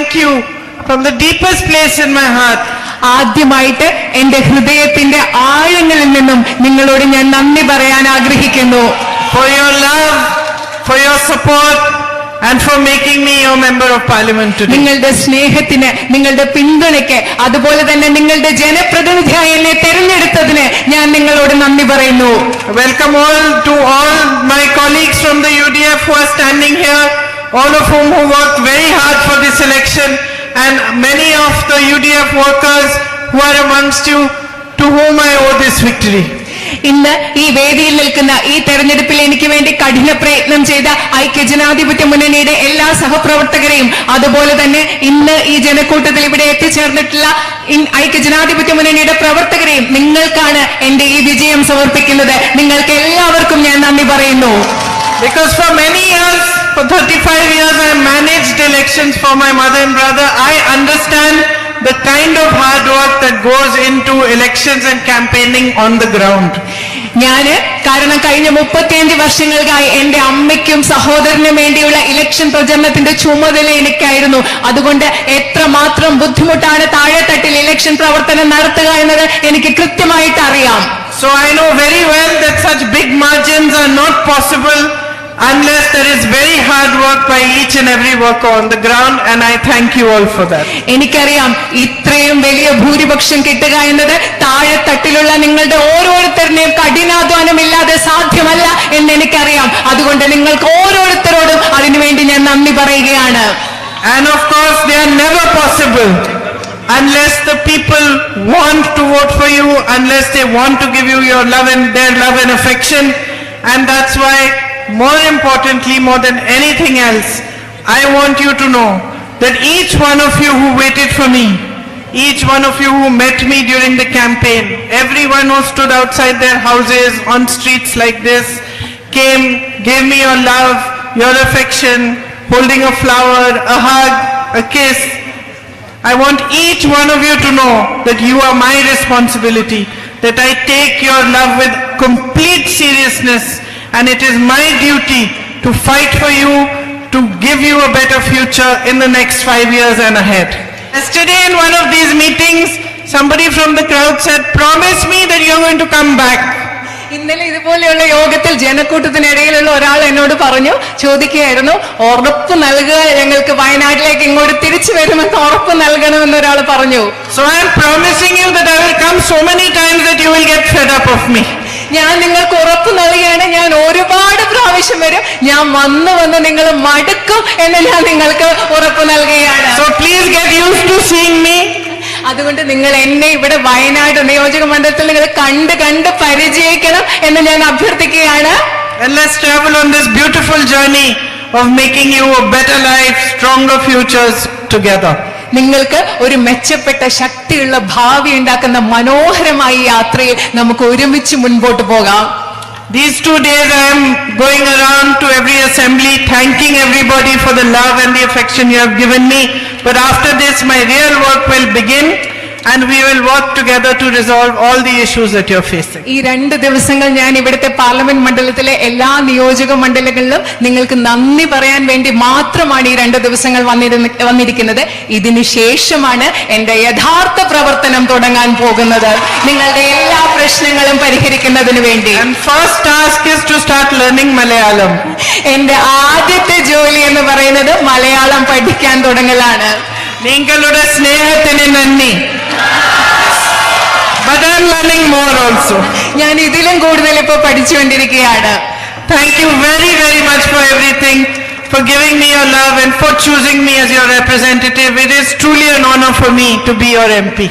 thank you from the deepest place in my heart. ആദ്യമായിട്ട് എന്റെ ഹൃദയത്തിന്റെ ആഴങ്ങളിൽ നിന്നും നിങ്ങളോട് ഞാൻ നന്ദി പറയാൻ ആഗ്രഹിക്കുന്നു. For your love, for your support, and for making me your member of parliament today. നിങ്ങളുടെ സ്നേഹത്തിന്, നിങ്ങളുടെ പിന്തുണയ്ക്ക്, അതുപോലെ തന്നെ നിങ്ങളുടെ ജനപ്രതിനിധിയായി എന്നെ തെരഞ്ഞെടുത്തതിന് ഞാൻ നിങ്ങളോട് നന്ദി പറയുന്നു. Welcome to all my colleagues from the UDF who are standing here, all of whom who worked very hard for this election, and many of the UDF workers who are amongst you, to whom I owe this victory. ഇന്ന് ഈ വേദിയിൽ നിൽക്കുന്ന ഈ തെരഞ്ഞെടുപ്പിൽ എനിക്ക് വേണ്ടി കഠിന പ്രയത്നം ചെയ്ത ഐക്യജനാധിപത്യ മുന്നണിയുടെ എല്ലാ സഹപ്രവർത്തകരെയും, അതുപോലെ തന്നെ ഇന്ന് ഈ ജനക്കൂട്ടത്തിൽ ഇവിടെ എത്തിച്ചേർന്നിട്ടുള്ള ഐക്യജനാധിപത്യ മുന്നണിയുടെ പ്രവർത്തകരെയും, നിങ്ങൾക്കാണ് എന്റെ ഈ വിജയം സമർപ്പിക്കുന്നത്. നിങ്ങൾക്ക് എല്ലാവർക്കും ഞാൻ നന്ദി പറയുന്നു. Because for many years, for 35 years, I managed elections for my mother and brother. I understand the kind of hard work that goes into elections and campaigning on the ground. കാരണം കഴിഞ്ഞ 35 വർഷങ്ങൾക്കായി എന്റെ അമ്മയ്ക്കും സഹോദരനും വേണ്ടിയുള്ള ഇലക്ഷൻ പ്രചരണത്തിന്റെ ചുമതല എനിക്കായിരുന്നു. അതുകൊണ്ട് എത്രമാത്രം ബുദ്ധിമുട്ടാണ് താഴെത്തട്ടിൽ ഇലക്ഷൻ പ്രവർത്തനം നടത്തുക എന്നത് എനിക്ക് കൃത്യമായിട്ട് അറിയാം. So I know very well that such big margins are not possible unless there is very hard work by each and every worker on the ground, and I thank you all for that. എനിക്കറിയാം ഇത്രയും വലിയ ഭൂരിപക്ഷം കിട്ടുക എന്നത് താഴെത്തട്ടിലുള്ള നിങ്ങളുടെ ഓരോരുത്തരുടെയും കഠിനാധ്വാനമില്ലാതെ സാധ്യമല്ല എന്ന് എനിക്കറിയാം. അതുകൊണ്ട് നിങ്ങൾക്ക് ഓരോരുത്തരോടും അതിനുവേണ്ടി ഞാൻ നന്ദി പറയുകയാണ്. And of course they are never possible unless the people want to vote for you, unless they want to give you your love and their love and affection. And that's why, more importantly, more than anything else, I want you to know that each one of you who waited for me, each one of you who met me during the campaign, everyone who stood outside their houses on streets like this, came, gave me your love, your affection, holding a flower, a hug, a kiss. I want each one of you to know that you are my responsibility, that I take your love with complete seriousness, and it is my duty to fight for you, to give you a better future in the next 5 years and ahead. Yesterday in one of these meetings, somebody from the crowd said, "Promise me that you are going to come back." ഇന്നലെ ഇതുപോലെയുള്ള യോഗത്തിൽ ജനക്കൂട്ടത്തിനിടയിലുള്ള ഒരാൾ എന്നോട് ചോദിക്കുകയായിരുന്നു, ഉറപ്പ് നൽകുക, ഞങ്ങൾക്ക് വയനാട്ടിലേക്ക് ഇങ്ങോട്ട് തിരിച്ചു വരുമെന്ന് ഉറപ്പ് നൽകണമെന്ന് ഒരാൾ പറഞ്ഞു. So I am promising you that I will come so many times that you will get fed up of me. ഞാൻ നിങ്ങൾക്ക് ഉറപ്പ് നൽകുകയാണ്, ഞാൻ ഒരുപാട് പ്രാവശ്യം വരും, ഞാൻ വന്ന് നിങ്ങൾ മടുക്കും എന്ന് ഞാൻ നിങ്ങൾക്ക് ഉറപ്പ് നൽകുകയാണ്. So please get used to seeing me. അതുകൊണ്ട് നിങ്ങൾ എന്നെ ഇവിടെ വയനാട് നിയോജക മണ്ഡലത്തിൽ നിങ്ങൾ കണ്ട് പരിചയിക്കണം എന്ന് ഞാൻ അഭ്യർത്ഥിക്കുകയാണ്. And let's travel on this beautiful journey of making you a better life, stronger futures together. നിങ്ങൾക്ക് ഒരു മെച്ചപ്പെട്ട ശക്തിയുള്ള ഭാവി ഉണ്ടാക്കുന്ന മനോഹരമായ യാത്രയിൽ നമുക്ക് ഒരുമിച്ച് മുൻപോട്ട് പോകാം. These 2 days I am going around to every assembly thanking everybody for the love and the affection you have given me. But after this my real work will begin, and we will work together to resolve all the issues that you are facing. ഈ 2 ദിവസങ്ങൾ ഞാൻ ഇവിടുത്തെ parliament മണ്ഡലത്തിലെ എല്ലാ നിയോജക മണ്ഡലങ്ങളിലും നിങ്ങൾക്ക് നന്ദി പറയാൻ വേണ്ടി മാത്രമാണ് ഈ 2 ദിവസങ്ങൾ വന്നിരിക്കുന്നത്. ഇതിനു ശേഷമാണ് എന്റെ യഥാർത്ഥ പ്രവർത്തനം തുടങ്ങാൻ പോകുന്നത്, നിങ്ങളുടെ എല്ലാ പ്രശ്നങ്ങളും പരിഹരിക്കുന്നതിന് വേണ്ടി. And first task is to start learning Malayalam. എന്റെ ആദ്യത്തെ ജോലി എന്ന് പറയുന്നത് മലയാളം പഠിക്കാൻ തുടങ്ങലാണ്. നിങ്ങളുടെ സ്നേഹത്തിന് നന്ദി. But I am learning more also. ഞാൻ ഇതിലും കൂടുതൽ ഇപ്പോൾ പഠിച്ചുകൊണ്ടിരിക്കുകയാണ്. Thank you very, very much for everything, for giving me your love and for choosing me as your representative. It is truly an honor for me to be your MP.